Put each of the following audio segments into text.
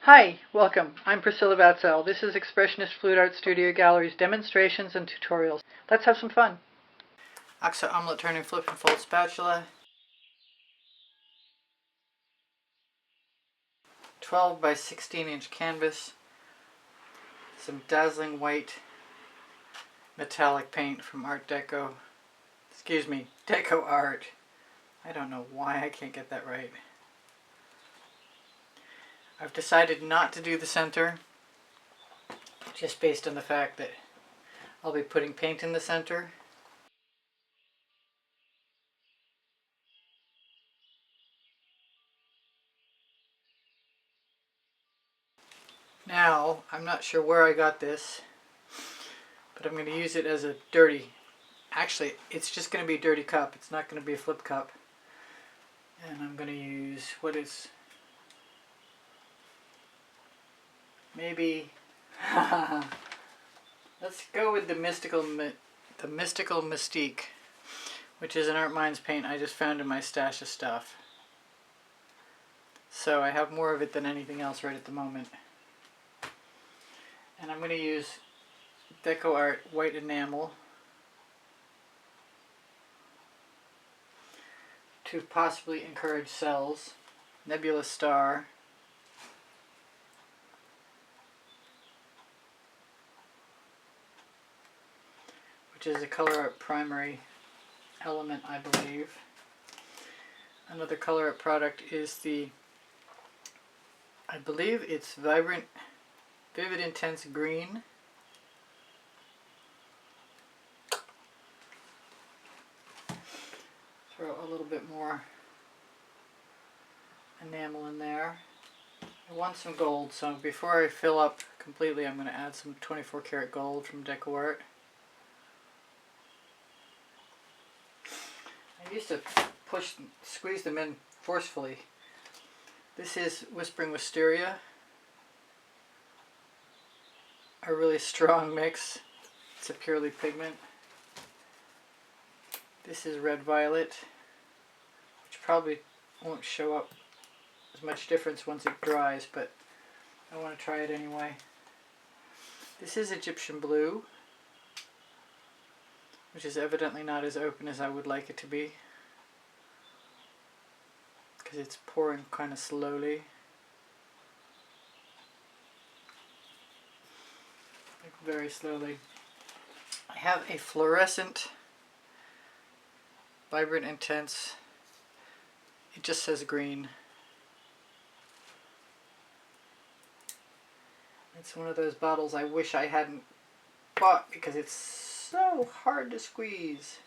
Hi, welcome. I'm Priscilla Batzell. This is Expressionist Fluid Art Studio Gallery's demonstrations and tutorials. Let's have some fun. Oxa omelet turning flip and fold spatula. 12 by 16-inch canvas. Some dazzling white metallic paint from Art Deco. Excuse me, Deco Art. I don't know why I can't get that right. I've decided not to do the center, just based on the fact that I'll be putting paint in the center. Now, I'm not sure where I got this, but I'm going to use it as a dirty, actually it's just going to be a dirty cup, it's not going to be a flip cup. And I'm going to use, what is, maybe, let's go with the Mystical Mystique, which is an Art Minds paint I just found in my stash of stuff. So I have more of it than anything else right at the moment. And I'm going to use Deco Art white enamel to possibly encourage cells. Nebula Star. Which is a Colourarte primary element, I believe. Another Colourarte product is the, I believe it's Vivid Intense Green. Throw a little bit more enamel in there. I want some gold, so before I fill up completely, I'm going to add some 24 karat gold from Deco Art. I used to squeeze them in forcefully. This is Whispering Wisteria. A really strong mix. It's a purely pigment. This is Red Violet, which probably won't show up as much difference once it dries, but I want to try it anyway. This is Egyptian Blue, which is evidently not as open as I would like it to be, because it's pouring kind of slowly. Like very slowly. I have a fluorescent Vibrant Intense, it just says green. It's one of those bottles I wish I hadn't bought because it's so hard to squeeze.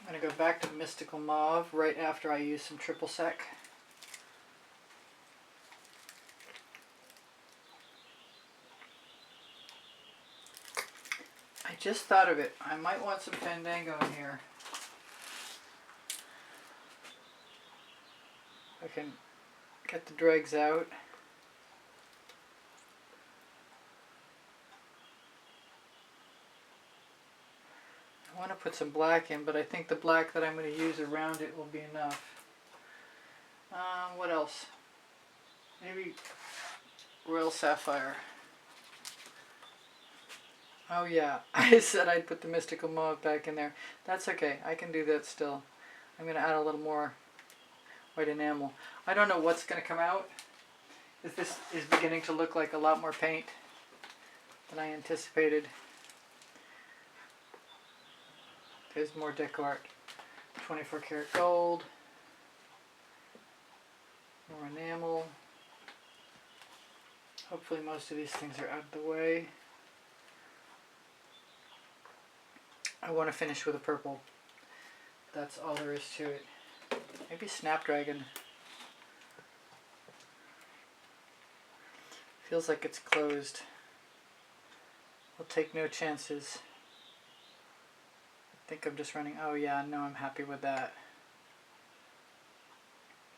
I'm going to go back to Mystical Mauve right after I use some Triple Sec. I just thought of it. I might want some Fandango in here. I can get the dregs out. I want to put some black in, but I think the black that I'm going to use around it will be enough. What else? Maybe Royal Sapphire. Oh yeah, I said I'd put the Mystical Mauve back in there. That's okay, I can do that still. I'm going to add a little more white enamel. I don't know what's going to come out. This is beginning to look like a lot more paint than I anticipated. There's more Deco Art. 24 karat gold. More enamel. Hopefully most of these things are out of the way. I want to finish with a purple. That's all there is to it. Maybe Snapdragon. Feels like it's closed. I'll take no chances. I think I'm just running. Oh yeah, no, I'm happy with that.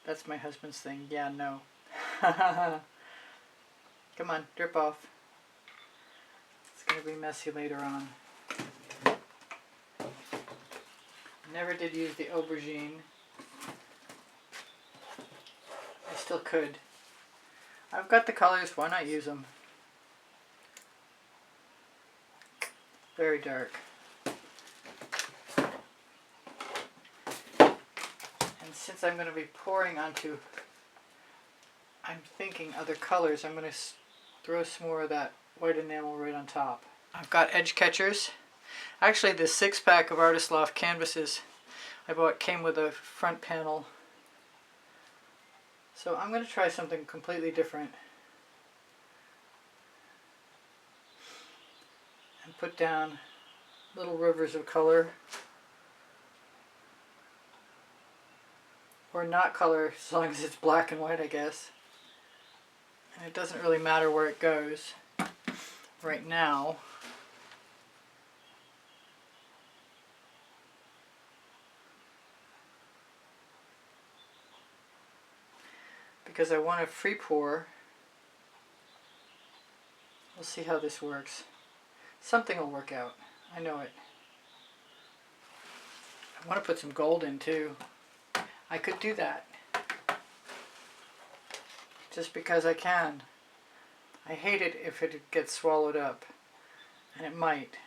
That's my husband's thing. Yeah, no. Come on, drip off. It's going to be messy later on. Never did use the Aubergine. I still could. I've got the colors, why not use them? Very dark. And since I'm going to be pouring onto, I'm thinking other colors, I'm going to throw some more of that white enamel right on top. I've got edge catchers. Actually, the 6-pack of Artist Loft canvases I bought came with a front panel. So I'm going to try something completely different. And put down little rivers of color. Or not color, as long as it's black and white, I guess. And it doesn't really matter where it goes right now. Because I want to free pour. We'll see how this works. Something will work out. I know it. I want to put some gold in too. I could do that. Just because I can. I hate it if it gets swallowed up. And it might.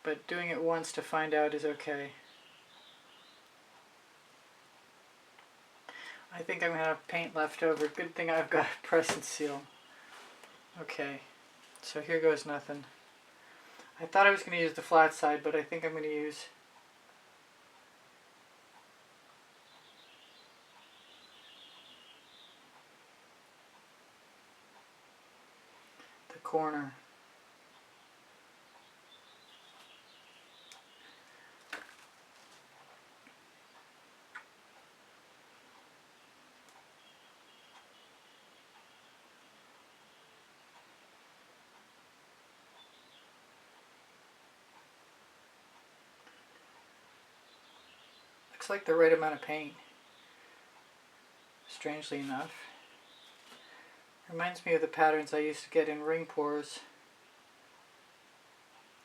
But doing it once to find out is okay. I think I'm going to have paint left over. Good thing I've got press and seal. Okay, so here goes nothing. I thought I was going to use the flat side, but I think I'm going to use the corner. Looks like the right amount of paint, strangely enough. Reminds me of the patterns I used to get in ring pours.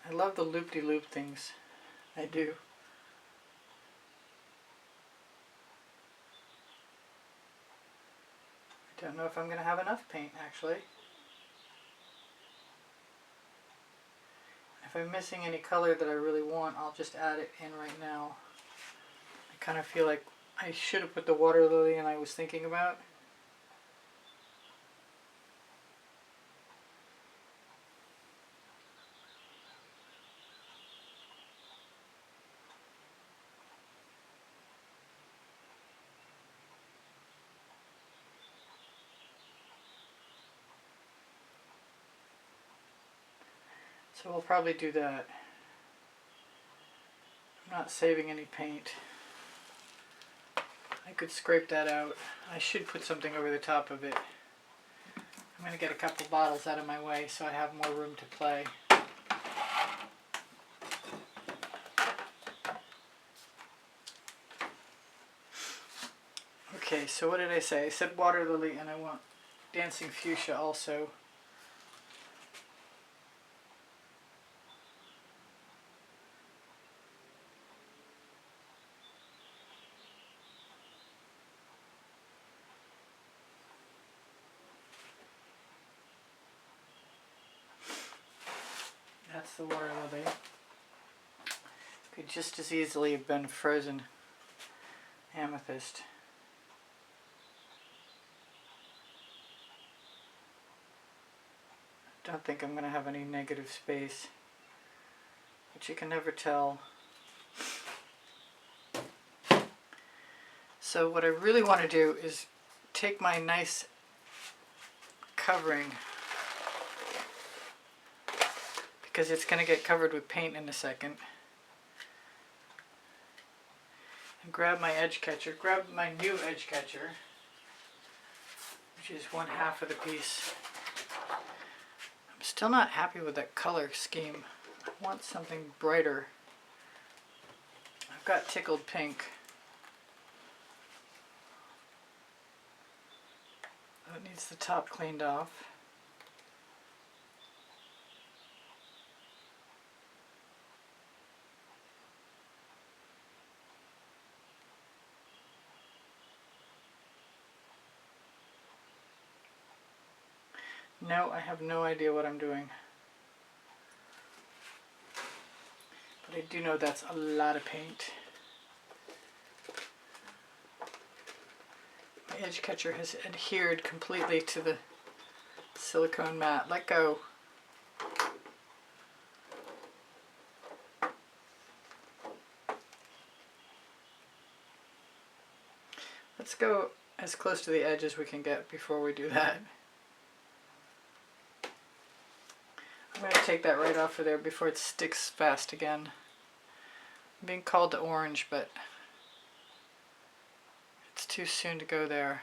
I love the loop-de-loop things. I do. I don't know if I'm going to have enough paint, actually. If I'm missing any color that I really want, I'll just add it in right now. I kind of feel like I should have put the water lily in I was thinking about. So we'll probably do that. I'm not saving any paint. I could scrape that out. I should put something over the top of it. I'm going to get a couple bottles out of my way so I have more room to play. Okay, so what did I say? I said water lily and I want dancing fuchsia also. That's the water lily. Could just as easily have been frozen amethyst. Don't think I'm going to have any negative space, but you can never tell. So what I really want to do is take my nice covering, because it's going to get covered with paint in a second, and grab my edge catcher, grab my new edge catcher, which is 1/2 of the piece. I'm still not happy with that color scheme. I want something brighter. I've got tickled pink. It needs the top cleaned off. No, I have no idea what I'm doing. But I do know that's a lot of paint. My edge catcher has adhered completely to the silicone mat. Let go. Let's go as close to the edge as we can get before we do that. I'm going to take that right off of there before it sticks fast again. I'm being called to orange, but it's too soon to go there.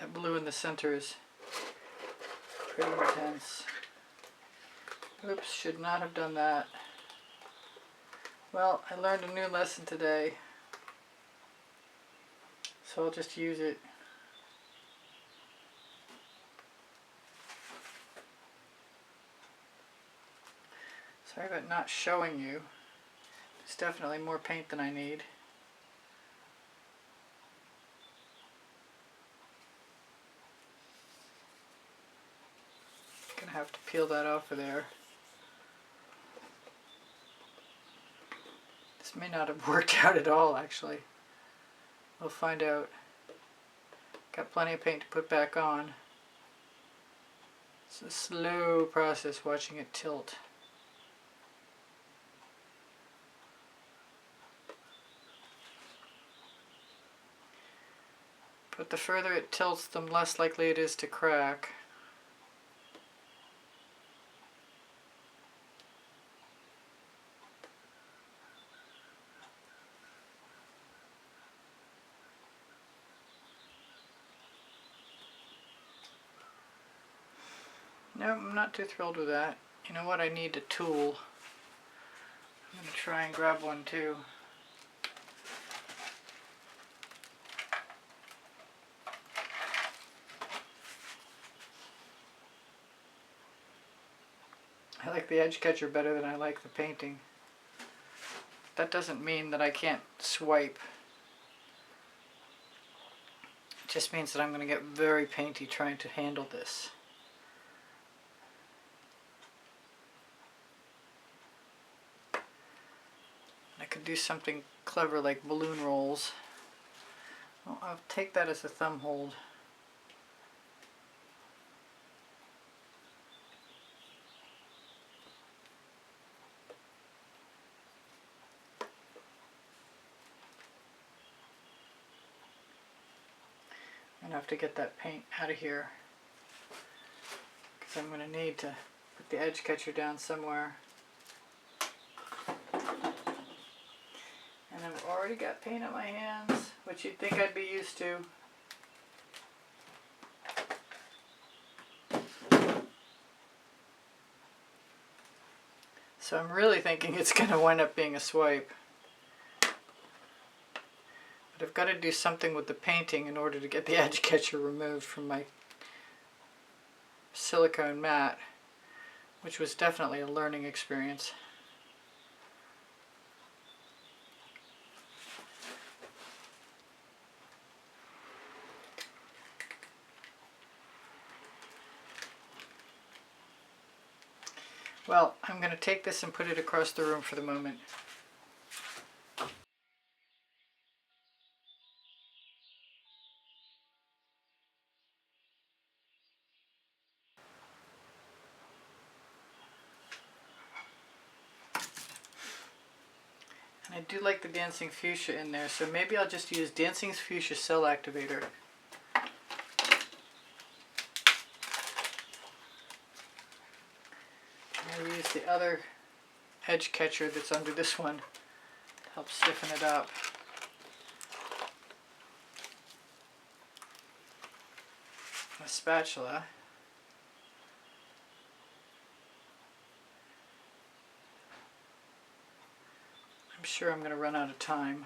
That blue in the center is pretty intense. Oops, should not have done that. Well, I learned a new lesson today, so I'll just use it. Sorry about not showing you. There's definitely more paint than I need. Gonna have to peel that off of there. This may not have worked out at all, actually. We'll find out. Got plenty of paint to put back on. It's a slow process watching it tilt. But the further it tilts, the less likely it is to crack. No, I'm not too thrilled with that. You know what? I need a tool. I'm going to try and grab one too. I like the edge catcher better than I like the painting. That doesn't mean that I can't swipe. It just means that I'm going to get very painty trying to handle this. I could do something clever like balloon rolls. Well, I'll take that as a thumb hold. I'm going to have to get that paint out of here because I'm going to need to put the edge catcher down somewhere. And I've already got paint on my hands, which you'd think I'd be used to. So I'm really thinking it's going to wind up being a swipe. But I've got to do something with the painting in order to get the edge catcher removed from my silicone mat, which was definitely a learning experience. Well, I'm going to take this and put it across the room for the moment. And I do like the Dancing Fuchsia in there, so maybe I'll just use Dancing Fuchsia Cell Activator. I'll use the other edge catcher that's under this one to help stiffen it up. A spatula. sure I'm going to run out of time.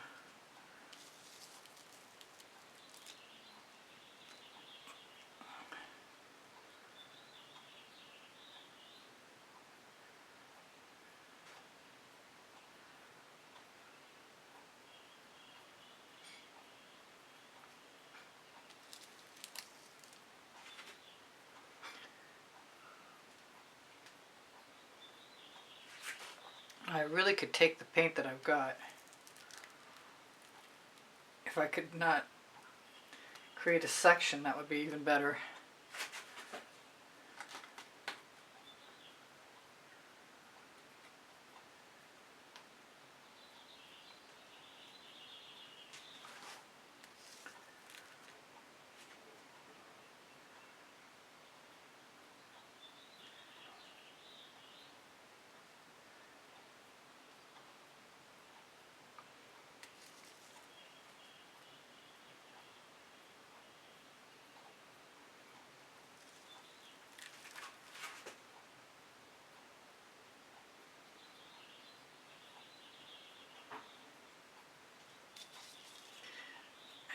I really could take the paint that I've got. If I could not create a section, that would be even better.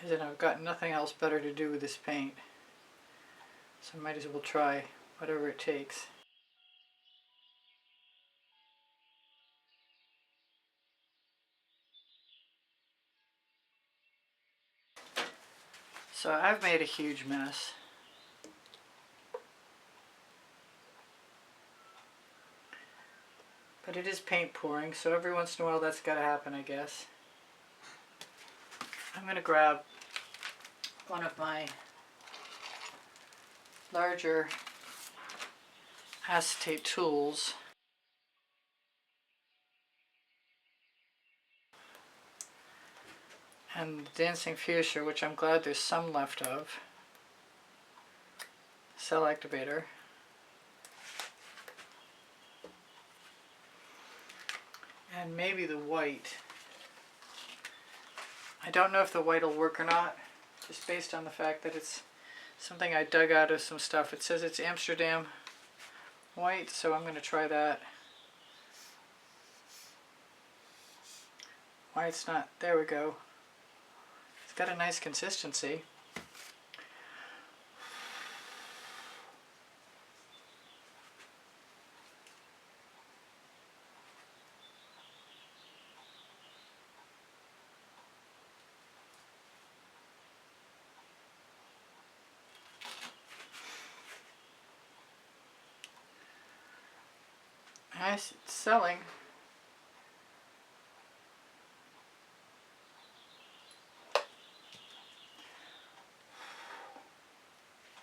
And then I've got nothing else better to do with this paint, so I might as well try whatever it takes. So I've made a huge mess. But it is paint pouring, so every once in a while that's got to happen, I guess. I'm going to grab one of my larger acetate tools and dancing fuchsia, which I'm glad there's some left of, cell activator, and maybe the white. I don't know if the white will work or not, just based on the fact that it's something I dug out of some stuff. It says it's Amsterdam white, so I'm going to try that. Why it's not, there we go. It's got a nice consistency. Nice, it's selling.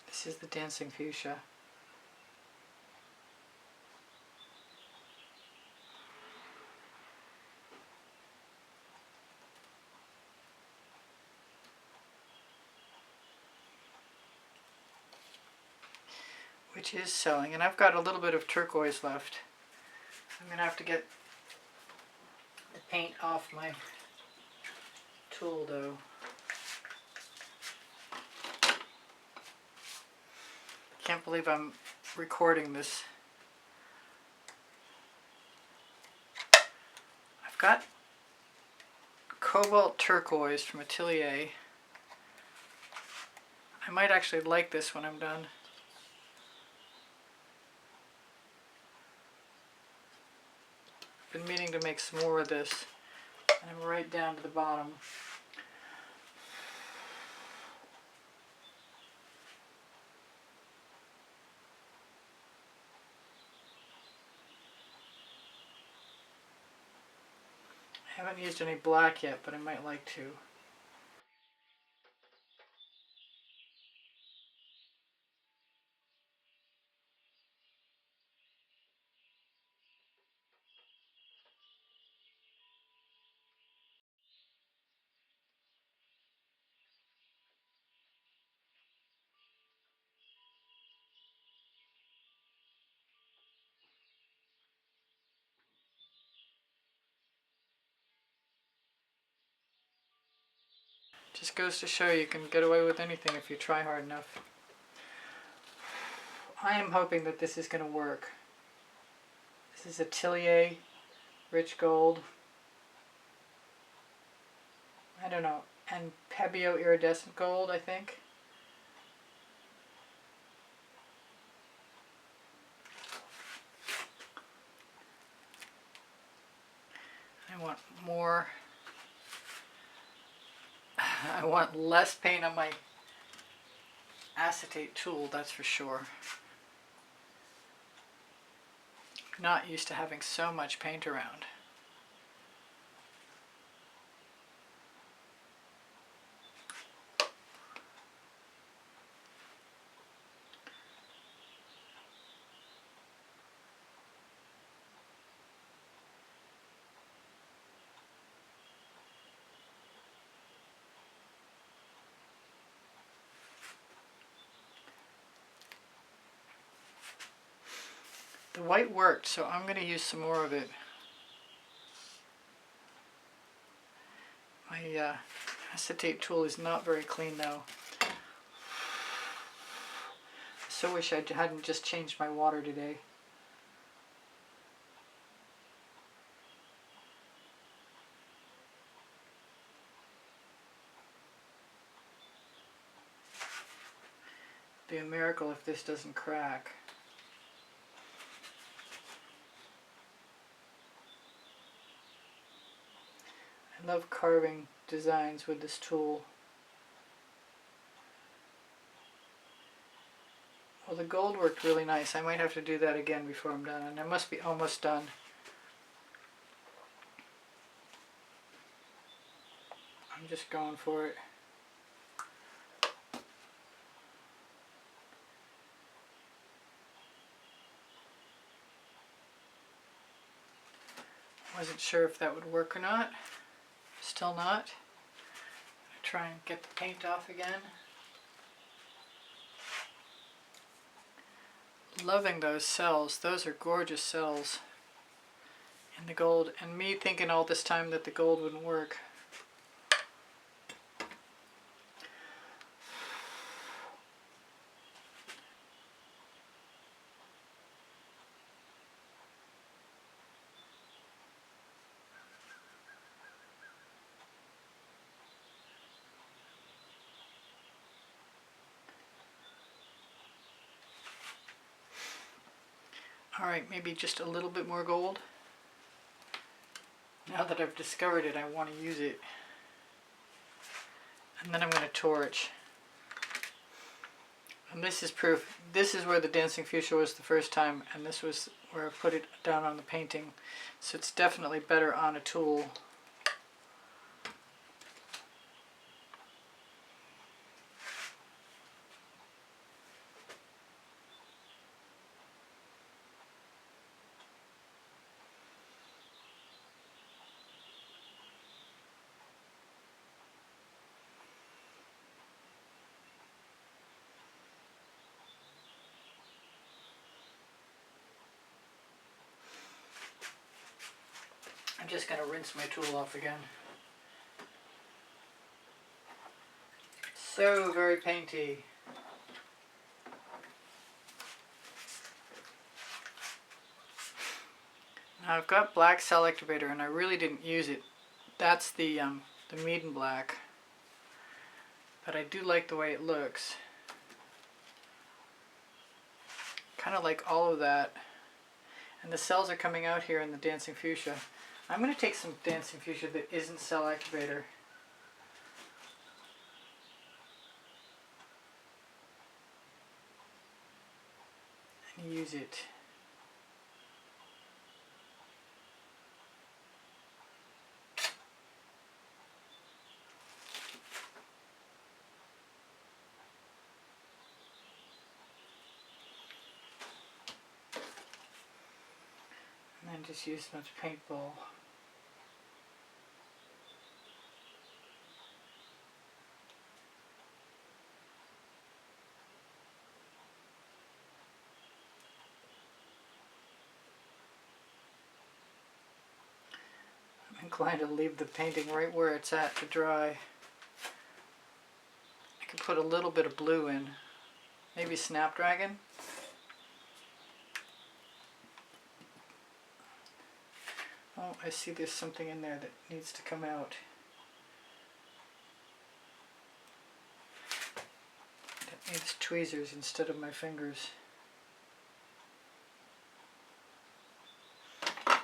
This is the dancing fuchsia. Which is selling, and I've got a little bit of turquoise left. I'm going to have to get the paint off my tool though. Can't believe I'm recording this. I've got cobalt turquoise from Atelier. I might actually like this when I'm done. Been meaning to make some more of this, and I'm right down to the bottom. I haven't used any black yet, but I might like to. Just goes to show you can get away with anything if you try hard enough. I am hoping that this is going to work. This is Atelier Rich Gold. don't know, and Pebeo Iridescent Gold, I think. I want more. I want less paint on my acetate tool, that's for sure. Not used to having so much paint around. The white worked, so I'm going to use some more of it. My acetate tool is not very clean though. I so wish I hadn't just changed my water today. It'd be a miracle if this doesn't crack. I love carving designs with this tool. Well, the gold worked really nice. I might have to do that again before I'm done, and I must be almost done. I'm just going for it. Wasn't sure if that would work or not. Still not. Try and get the paint off again. Loving those cells. Those are gorgeous cells in the gold. And me thinking all this time that the gold wouldn't work. Alright, maybe just a little bit more gold. Now that I've discovered it, I want to use it. And then I'm going to torch. And this is proof. This is where the dancing fuchsia was the first time, and this was where I put it down on the painting. So it's definitely better on a tool. I'm just going to rinse my tool off again. So very painty. Now I've got black cell activator and I really didn't use it. That's the Meaden black. But I do like the way it looks. Kind of like all of that. And the cells are coming out here in the dancing fuchsia. I'm going to take some dancing fuchsia that isn't cell activator. And use it. And then just use much paintball. I'm inclined to leave the painting right where it's at to dry. I could put a little bit of blue in. Maybe Snapdragon. Oh, I see there's something in there that needs to come out. Needs tweezers instead of my fingers. I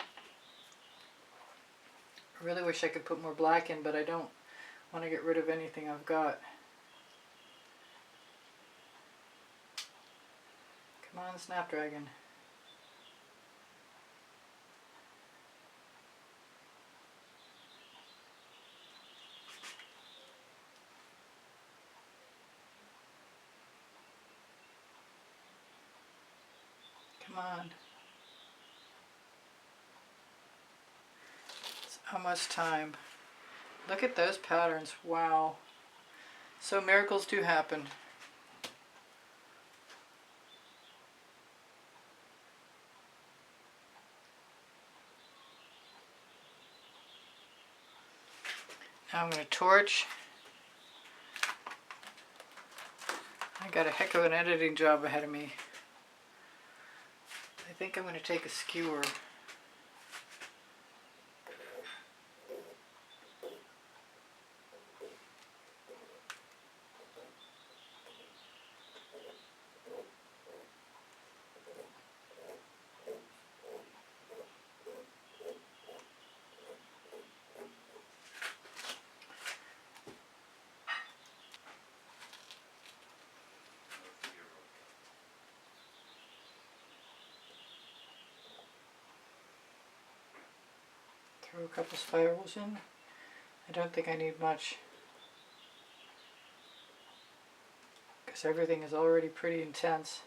really wish I could put more black in, but I don't want to get rid of anything I've got. Come on, Snapdragon. Come on. It's almost time. Look at those patterns. Wow. So miracles do happen. Now I'm going to torch. I got a heck of an editing job ahead of me. I think I'm going to take a skewer. Throw a couple spirals in. I don't think I need much, because everything is already pretty intense.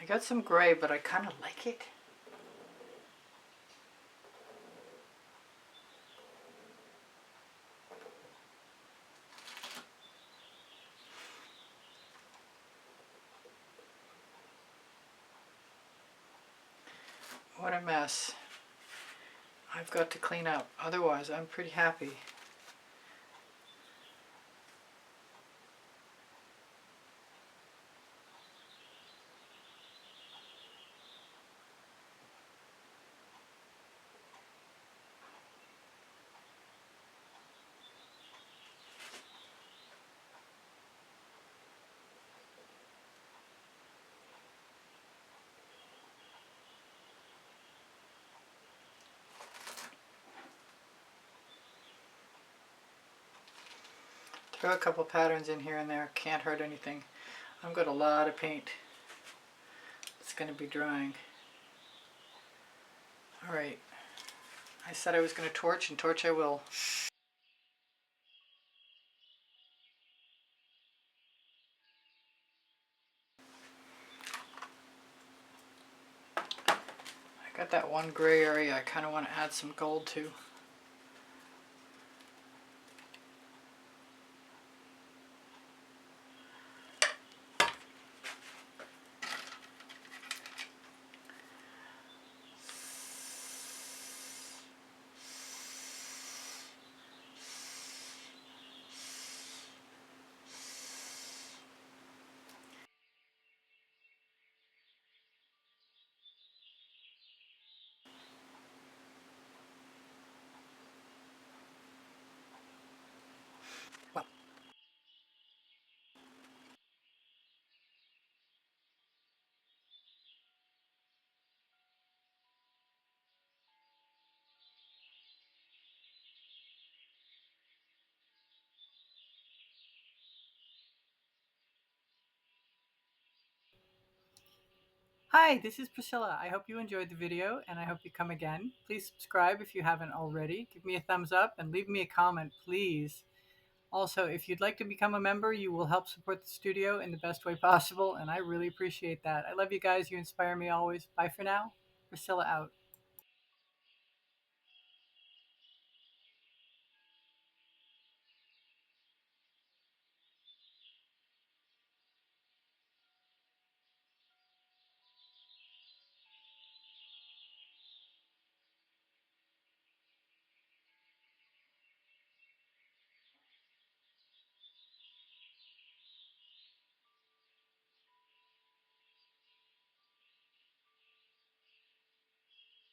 I got some gray, but I kind of like it. What a mess. I've got to clean up. Otherwise, I'm pretty happy. Throw a couple patterns in here and there. Can't hurt anything. I've got a lot of paint. It's going to be drying. Alright. I said I was going to torch, and torch I will. I got that one gray area I kind of want to add some gold to. Hi, this is Priscilla. I hope you enjoyed the video, and I hope you come again. Please subscribe if you haven't already. Give me a thumbs up and leave me a comment, please. Also, if you'd like to become a member, you will help support the studio in the best way possible, and I really appreciate that. I love you guys. You inspire me always. Bye for now. Priscilla out.